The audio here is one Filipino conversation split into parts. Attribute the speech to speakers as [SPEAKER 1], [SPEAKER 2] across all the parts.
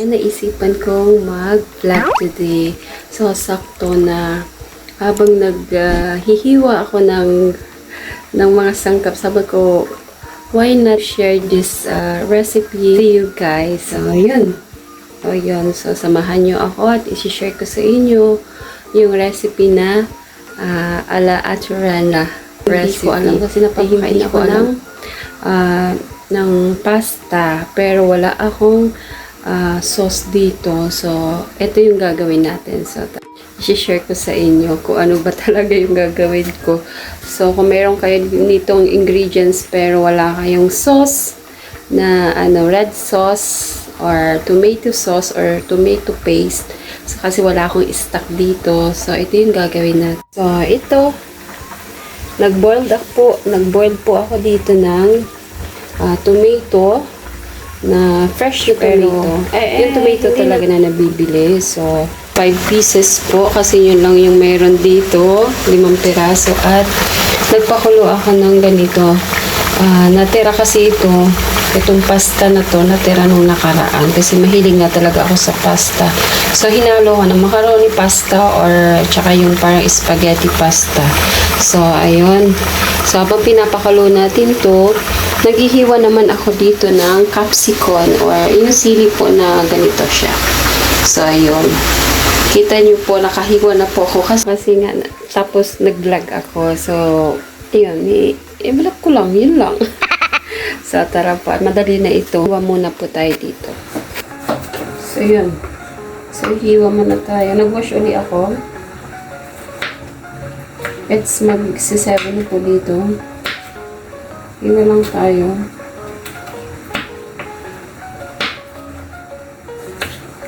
[SPEAKER 1] Ayun, naisipan kong mag-vlog today. So, sakto na habang naghihiwa ako ng mga sangkap, sabi ko, why not share this recipe to you guys? So, ayun. So, samahan nyo ako at isi-share ko sa inyo yung recipe na ala Aturana recipe. Hindi ko alam kasi napapakain ako ng pasta, pero wala akong sauce dito. So, ito yung gagawin natin. So, i-share ko sa inyo kung ano ba talaga yung gagawin ko. So, kung meron kayo nitong ingredients pero wala kayong sauce na red sauce or tomato sauce or tomato paste. So, kasi wala akong stock dito. So, ito yung gagawin natin. So, ito, nag-boil po ako dito ng tomato na fresh tomato. Yung tomato talaga na nabibili. So, 5 pieces po kasi yun lang yung meron dito. 5 piraso. At nagpakulo ako ng ganito. Natira kasi itong pasta na to, natira nung nakaraan. Kasi mahilig na talaga ako sa pasta. So, hinalo ko ng macaroni pasta or tsaka yung parang spaghetti pasta. So, ayun. So, habang pinapakulo natin to, naghihiwa naman ako dito ng capsicum or yung sili po na ganito siya. So, ayun. Kita nyo po, nakahiwa na po ako kasi nga, tapos nag-vlog ako. So, ayun, i-vlog ko lang, yun lang. So, tara po, madali na ito. Hiwa muna po tayo dito. So, yun. So, hiwa muna tayo. Nag-wash uli ako. It's mag-7 po dito. Hiwa lang tayo.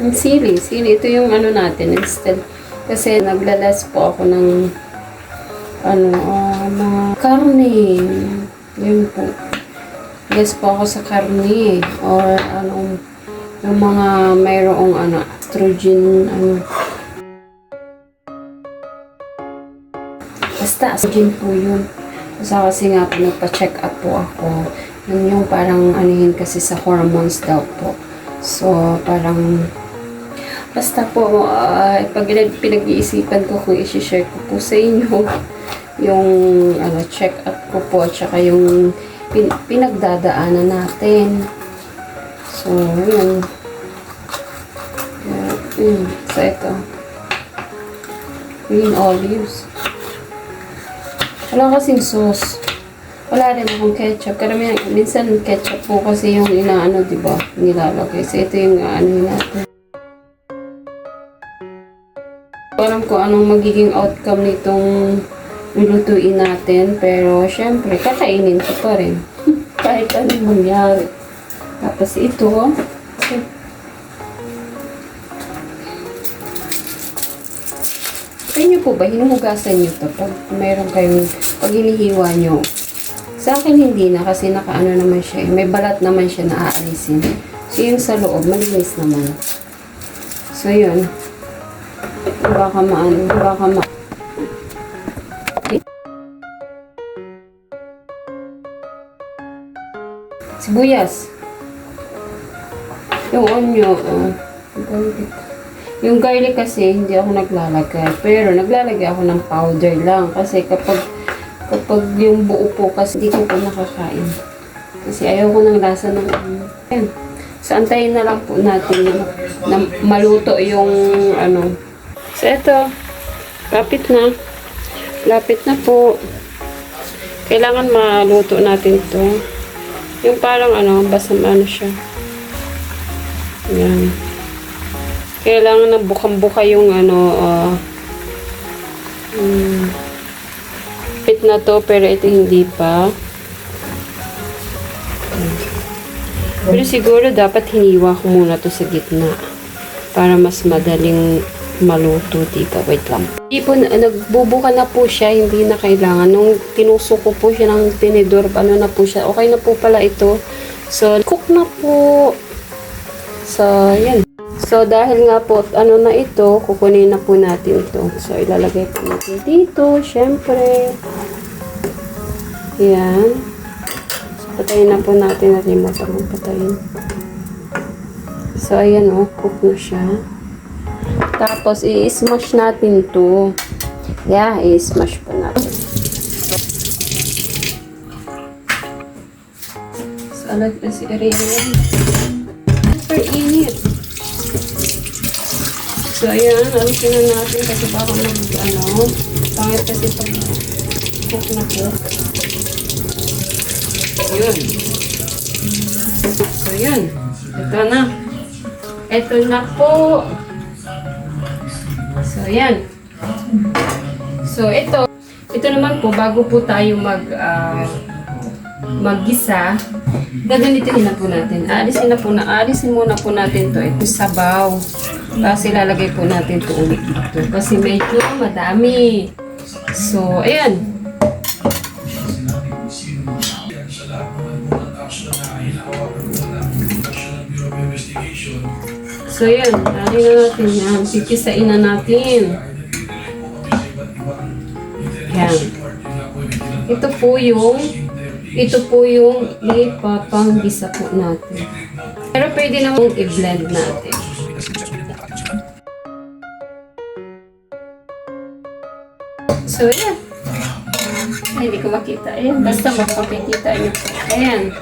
[SPEAKER 1] Yung sili. Ito yung natin. Instead, kasi naglalas po ako ng mga karne. Yun po. Yes po ako sa karne. Or yung mga mayroong estrogen, basta estrogen po yun. Kasi nga po, nagpa-check up po ako. Yun yung parang kasi sa hormones daw po. So, parang basta po, pag pinag-iisipan ko kung isi-share ko po sa inyo yung check up ko po at saka yung pinagdadaanan natin. So, yun. So, ito. Green olives. Wala kasing sauce. Wala rin akong ketchup. Karamihan, minsan ketchup po kasi yung diba? Nilalagay. So, ito yung natin. Alam ko anong magiging outcome nitong lulutuin natin. Pero, syempre, kakainin ko pa rin. Kahit anong mangyari. Tapos ito, sa inyo po ba, hinuhugasan nyo to pag mayroon kayong, pag hinihiwa nyo? Sa akin hindi na kasi nakaano naman siya. May balat naman siya na aalisin. So, yung sa loob, malinis naman. So, yun. Baka sibuyas. Yung onyo, yung garlic kasi hindi ako naglalagay. Pero naglalagay ako ng powder lang. Kasi kapag yung buo po kasi hindi ko po nakakain. Kasi ayaw ko ng lasa ng yan. So, antayin na lang po natin na maluto yung So, eto. Lapit na. Lapit na po. Kailangan maluto natin to. Yung parang basta siya. Yan. Kailangan na bukang-buka yung pit na to, pero ito hindi pa. Pero siguro dapat hiniwa ko muna to sa gitna para mas madaling maluto, diba? Wait lang. Hindi po, nagbubuka na po siya, hindi na kailangan. Nung tinusok ko po siya ng tinidor, na po siya. Okay na po pala ito. So, cook na po. So, yan. So, dahil nga po, na ito, kukunin na po natin ito. So, ilalagay po natin dito, syempre. Yan. So, patayin na po natin. Nalimutan mong patayin. So, So, ayan o, cook na siya. Tapos, i-smash natin to. Yeah, i-smash po natin. So, alag na si Ariel. Super init. So, ayan, alisin na natin kasi baka pangit kasi pag cook na po. Ayan. So, ayan. Ito na. Ito na po. So, ayan. So, ito naman po, bago po tayo maggisa, gaganitin na po natin. Alisin muna po natin to. Ito sabaw. Kasi lalagay po natin to ulit dito. Kasi medyo madami. So, ayan. So, ayan. Lagay na natin yan. Pipisain na natin. Yan. Ito po yung ipapanggisa po natin. Pero pwede namang i-blend natin. So, yan. Ay, hindi ko makita. Ayan, basta magpapikita nyo po. Ayan.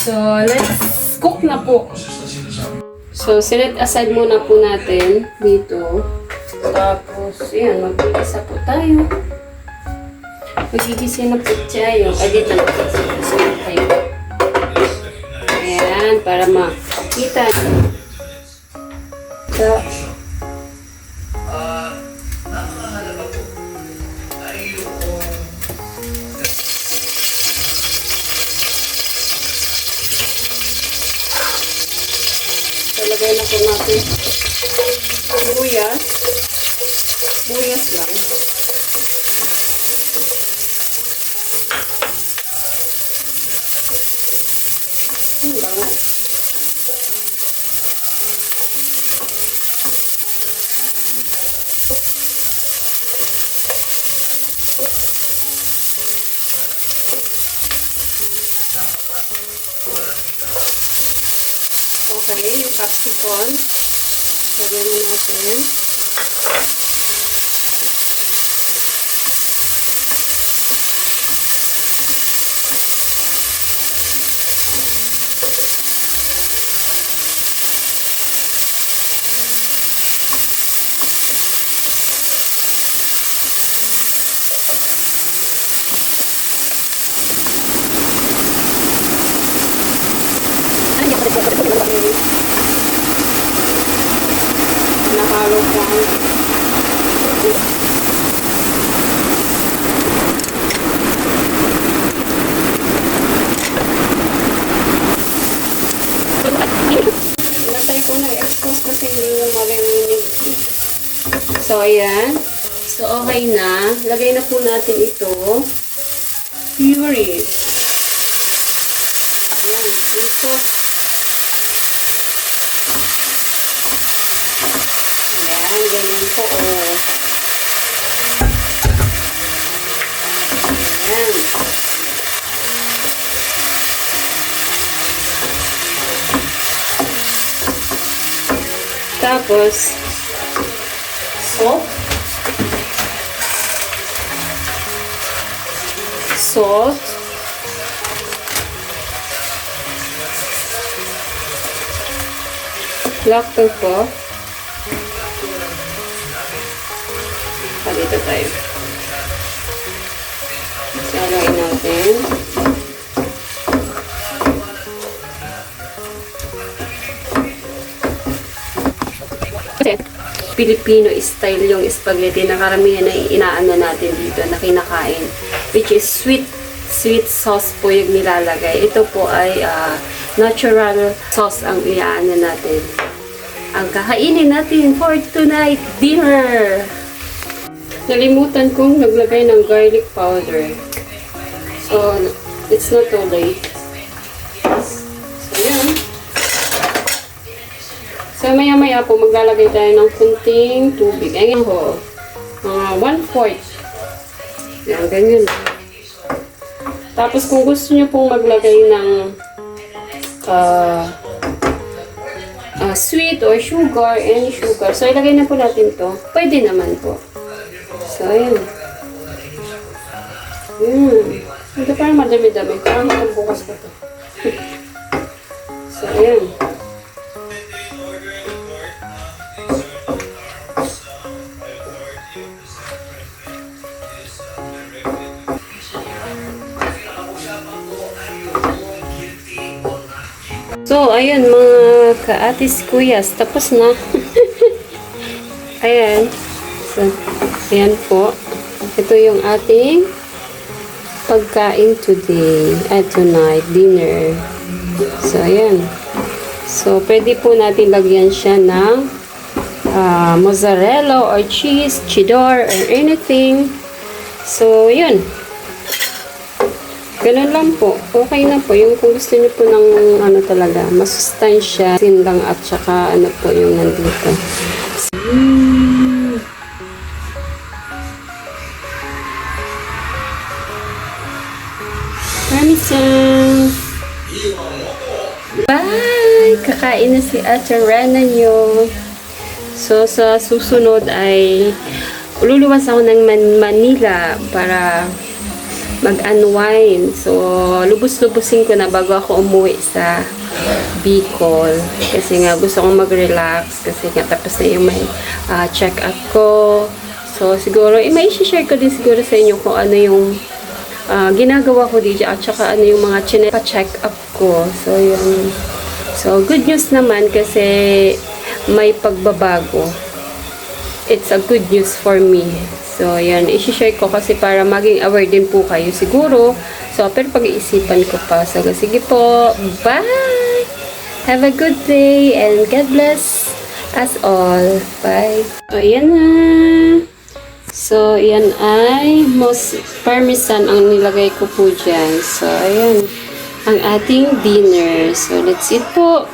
[SPEAKER 1] So, let's cook na po. So, sinet aside muna po natin dito. Tapos, ayan, mag-igisa po tayo. Mag-igisa na po tayo. Ay, dito na po. Tayo. Ayan, para makita. So, lagay na po natin buyas. Buyas lang. Bango. Okay, yung capsicum. Lagyan na natin. Nahalo ko ang natay ko na i-expose kasi hindi mo maririnig. So, ayan. So, okay na. Lagay na po natin ito. Puree. Ayan. Yung sauce. Ayan, ganyan po. Ayan. Tapos, salt. Salt. Black pepper. Dito tayo. Salain natin. Kasi Filipino style yung spaghetti na karamihan na inaano natin dito na kinakain. Which is sweet sauce po yung nilalagay. Ito po ay natural sauce ang iaano natin. Ang kakainin natin for tonight dinner. Nalimutan kong naglagay ng garlic powder. So, it's not too late. So, yan. So, maya-maya po maglalagay tayo ng kunting tubig. Ayan po. 1/4. Yan, ganyan. Tapos, kung gusto nyo pong maglagay ng sweet or sugar, any sugar. So, ilagay na po natin to. Pwede naman po. So, ayan. Ito parang madami-dami. Parang bukas ko to. So, ayan. So, ayan mga kaatis kuyas. Tapos na. Ayan. So, ayan po. Ito yung ating pagkain today. Tonight, dinner. So, ayan. So, pwede po natin lagyan siya ng mozzarella or cheese, cheddar, or anything. So, yun. Ganun lang po. Okay na po. Yung kung gusto niyo po ng ano talaga, masustansya, sin lang at saka ano po yung nandito. Parmesan! Bye! Kakain na si Ate Rana nyo. So, sa susunod ay luluwas ako ng Manila para mag-unwind. So, lubos-lubusin ko na bago ako umuwi sa Bicol. Kasi nga, gusto kong mag-relax. Kasi nga, tapos na yung may check-up ko. So, siguro, may share ko din siguro sa inyo kung ano yung ginagawa ko dito at saka ano yung mga check-up ko. So, yun. So, good news naman kasi may pagbabago. It's a good news for me. So, yan. I-share ko kasi para maging aware din po kayo siguro. So, pero pag-iisipan ko pa. So, sige po. Bye! Have a good day and God bless us all. Bye! So, yan na. So, yan ay parmesan ang nilagay ko po dyan. So, ayan. Ang ating dinner. So, let's eat po.